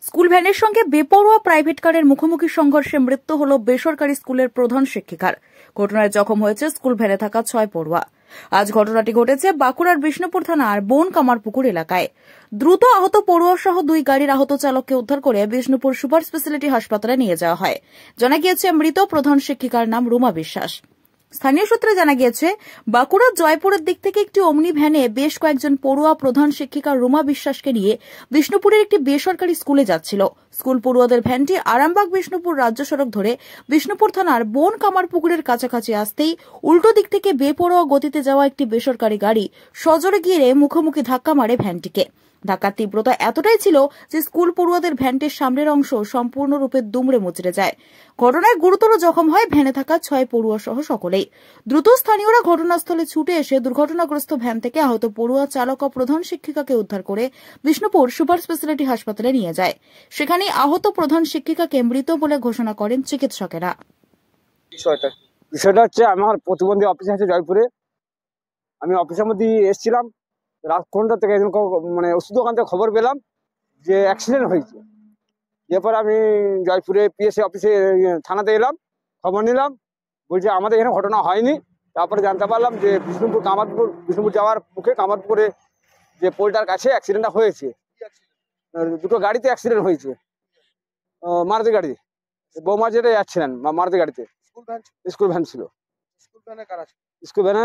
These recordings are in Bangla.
স্কুল ভ্যানের সঙ্গে বেপরোয়া প্রাইভেট কারের মুখোমুখি সংঘর্ষে মৃত্যু হল বেসরকারি স্কুলের প্রধান শিক্ষিকার। ঘটনায় জখম হয়েছে স্কুল ভ্যানে থাকা 6 পড়ুয়া। আজ ঘটনাটি ঘটেছে বাঁকুড়ার বিষ্ণুপুর থানার বন কামারপুকুর এলাকায়। দ্রুত আহত পড়ুয়া সহ 2 গাড়ির আহত চালককে উদ্ধার করে বিষ্ণুপুর সুপার স্পেশালিটি হাসপাতালে নিয়ে যাওয়া হয়। জানা গিয়েছে, মৃত প্রধান শিক্ষিকার নাম রুমা বিশ্বাস। স্থানীয় সূত্রে জানা গিয়েছে, বাঁকুড়ার জয়পুরের দিক থেকে একটি অমনি ভ্যানে বেশ কয়েকজন পড়ুয়া প্রধান শিক্ষিকা রুমা বিশ্বাসকে নিয়ে বিষ্ণুপুরের একটি বেসরকারি স্কুলে যাচ্ছিল। স্কুল পড়ুয়াদের ভ্যানটি আরামবাগ বিষ্ণুপুর রাজ্য সড়ক ধরে বিষ্ণুপুর থানার বন কামারপুকুরের কাছাকাছি আসতেই উল্টো দিক থেকে বেপরোয়া গতিতে যাওয়া একটি বেসরকারি গাড়ি সজোরে গিয়ে মুখোমুখি ধাক্কা মারে ভ্যানটিকে। ধাক্কার তীব্রতা এতটাই ছিল যে স্কুল পড়ুয়াদের ভ্যানটির সামনের অংশ সম্পূর্ণরূপে দুমড়ে মুচড়ে যায়। ঘটনায় গুরুতর জখম হয় ভ্যানে থাকা 6 পড়ুয়া সহ সকলেই। দ্রুত স্থানীয়রা ঘটনাস্থলে ছুটে এসে দুর্ঘটনাগ্রস্ত ভ্যান থেকে আহত পড়ুয়া চালক ও প্রধান শিক্ষিকাকে উদ্ধার করে বিষ্ণুপুর সুপার স্পেশালিটি হাসপাতালে নিয়ে যায়। সেখানে আহত প্রধান শিক্ষিকাকে মৃত বলে ঘোষণা করেন চিকিৎসকেরা। বিষয়টা হচ্ছে, আমার প্রতিবন্ধী অফিস আছে জয়পুরে। আমি অফিসের মধ্যে এসেছিলাম, রাত কোনটা থেকে মানে ওষুধ দোকান থেকে খবর পেলাম যে অ্যাক্সিডেন্ট হয়েছে। এরপর আমি জয়পুরে পিএসসি অফিসে থানাতে এলাম, খবর নিলাম, বলছে আমাদের এখানে ঘটনা হয়নি। তারপরে জানতে পারলাম যে বিষ্ণুপুর যাওয়ার মুখে কামারপুকুরে যে পোলটার কাছে অ্যাক্সিডেন্টটা হয়েছে। দুটো গাড়িতে অ্যাক্সিডেন্ট হয়েছে, মারুতি গাড়ি, বৌমা যেটা যাচ্ছিলেন মারুতি গাড়িতে। স্কুল ভ্যান ছিল। স্কুল ভ্যানে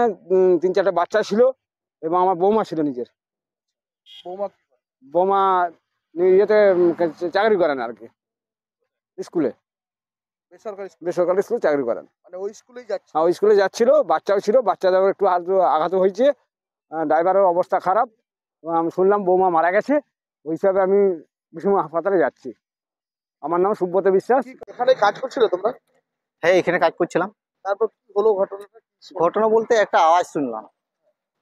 3-4টা বাচ্চা ছিল এবং আমার বৌমা ছিল নিজের। বৌমা ইয়েতে চাকরি করেন আর কি, স্কুলে, বেসরকারি স্কুলে চাকরি করেন। হ্যাঁ, ওই স্কুলে যাচ্ছিল, বাচ্চাও ছিল, বাচ্চাদের একটু আঘাত হয়েছে, ড্রাইভারের অবস্থা খারাপ। আমি শুনলাম বৌমা মারা গেছে, ওই হিসাবে আমি বিষ্ণুপুর হাসপাতালে যাচ্ছি। আমার নাম সুব্রত বিশ্বাস। এখানে কাজ করছিল তোমরা? হ্যাঁ, এখানে কাজ করছিলাম। তারপর কি হলো ঘটনাটা? ঘটনা বলতে একটা আওয়াজ শুনলাম,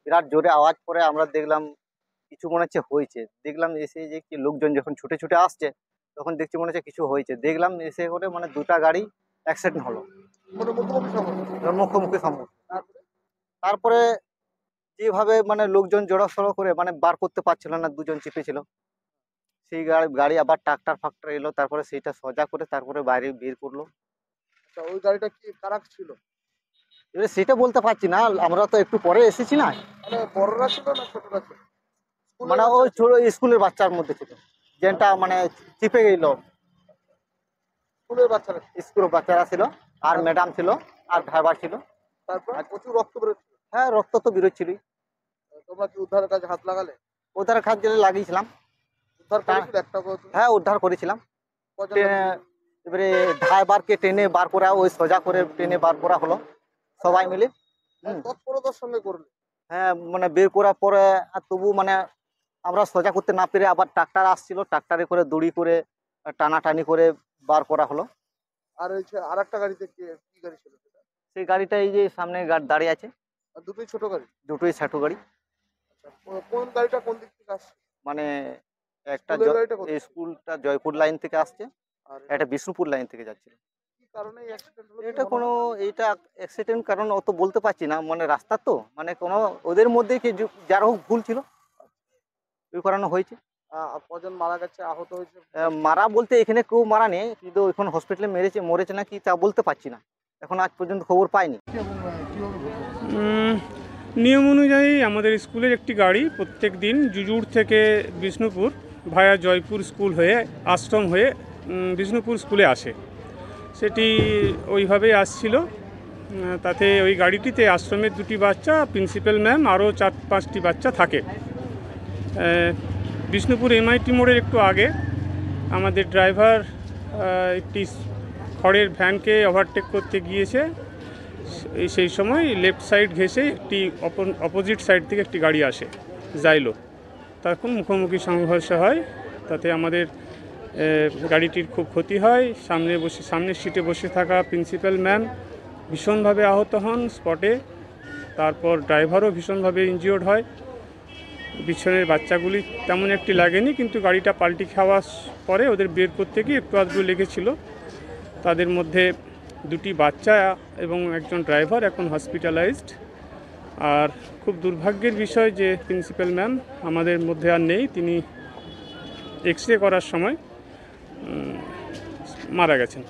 বিরাট জোরে আওয়াজ। পরে আমরা দেখলাম কিছু মনে হচ্ছে হয়েছে। দেখলাম এসে যে কি লোকজন যখন ছুটে ছুটে আসছে, তখন দেখছি মনে হচ্ছে কিছু হয়েছে। দেখলাম এসে করে মানে 2টা গাড়ি অ্যাক্সিডেন্ট হলো, মুখোমুখি সম্মুখ। তারপরে যেভাবে মানে লোকজন জোড়াসড়ো করে মানে বার করতে পারছিল না, 2জন চেপেছিল। সেই গাড়ি আবার ট্রাক্টর ফাক্টর এলো, তারপরে সেইটা সোজা করে তারপরে বাইরে বের করলো। ওই গাড়িটা কি কারা ছিল? এবারে সেটা বলতে পারছি না, আমরা তো একটু পরে এসেছি না। মানে বড়রা ছিল না ছোটরা ছিল? মানে ওই ছোট স্কুলের বাচ্চার মধ্যে ছিল, যেটা মানে চিপে গেল। স্কুলের বাচ্চারা ছিল, আর ম্যাডাম ছিল, আর ড্রাইভার ছিল। তারপর প্রচুর রক্ত বেরোচ্ছিল? হ্যাঁ, রক্ত তো বেরোচ্ছিলই। তোমরা কি উদ্ধারের কাজে হাত লাগালে? উদ্ধারের কাজে লাগিয়েছিলাম। হ্যাঁ, উদ্ধার করেছিলাম। এবারে ড্রাইভারকে টেনে বার করা, ওই সোজা করে টেনে বার করা হলো সবাই মিলে। তৎপরতার সঙ্গে করলে? হ্যাঁ, মানে বের করার পরে আর তবু মানে আমরা সোজা করতে না পেরে আবার ট্রাক্টর আসছিল, ট্রাক্টরে করে দড়ি করে টানাটানি করে বার করা হলো। আর আর একটা গাড়িতে কি গাড়ি ছিল? সেই গাড়িটা এই যে সামনে দাঁড়িয়ে আছে। দুটোই ছোট গাড়ি? দুটোই ছোট গাড়ি। কোন গাড়িটা কোন দিক থেকে আসছে? মানে একটা স্কুলটা জয়পুর লাইন থেকে আসছে, আর একটা বিষ্ণুপুর লাইন থেকে যাচ্ছিল। কি কারণে অ্যাক্সিডেন্ট হলো? এইটা অ্যাক্সিডেন্ট কারণ অত বলতে পারছি না, মানে রাস্তা তো মানে কোনো ওদের মধ্যে কি যার হোক ভুল ছিল, ওই কারণে হয়েছে। কজন মারা গেছে, আহত হয়েছে? মারা বলতে এখানে কেউ মারা নেই, কিন্তু এখন হসপিটালে মরেছে না কি তা বলতে পারছি না, এখন আজ পর্যন্ত খবর পাইনি। নিয়ম অনুযায়ী আমাদের স্কুলের একটি গাড়ি প্রত্যেক দিন জুজুর থেকে বিষ্ণুপুর ভায়া জয়পুর স্কুল হয়ে আশ্রম হয়ে বিষ্ণুপুর স্কুলে আসে। সেটি ওইভাবেই আসছিল। তাতে ওই গাড়িটিতে আশ্রমের 2টি বাচ্চা, প্রিন্সিপাল ম্যাম, আরও 4-5টি বাচ্চা থাকে। বিষ্ণুপুর এমআইটি মোড়ের একটু আগে আমাদের ড্রাইভার একটি খড়ের ভ্যানকে ওভারটেক করতে গিয়েছে। সেই সময় লেফট সাইড ঘেঁষে একটি অপোজিট সাইড থেকে একটি গাড়ি আসে যাইলো, তখন মুখোমুখি সংঘর্ষ হয়। তাতে আমাদের গাড়িটির খুব ক্ষতি হয়। সামনের সিটে বসে থাকা প্রিন্সিপাল ম্যাম ভীষণভাবে আহত হন স্পটে। তারপর ড্রাইভারও ভীষণভাবে ইনজিওর্ড হয়। পিছনের বাচ্চাগুলি তেমন একটি লাগেনি, কিন্তু গাড়িটা পাল্টি খাওয়ার পরে ওদের বের করতে গিয়ে একটু আধটু লেগেছিল। তাদের মধ্যে 2টি বাচ্চা এবং একজন ড্রাইভার এখন হসপিটালাইজড। আর খুব দুর্ভাগ্যের বিষয় যে প্রিন্সিপাল ম্যাম আমাদের মধ্যে আর নেই। তিনি এক্স রে করার সময় মারা গেছেন।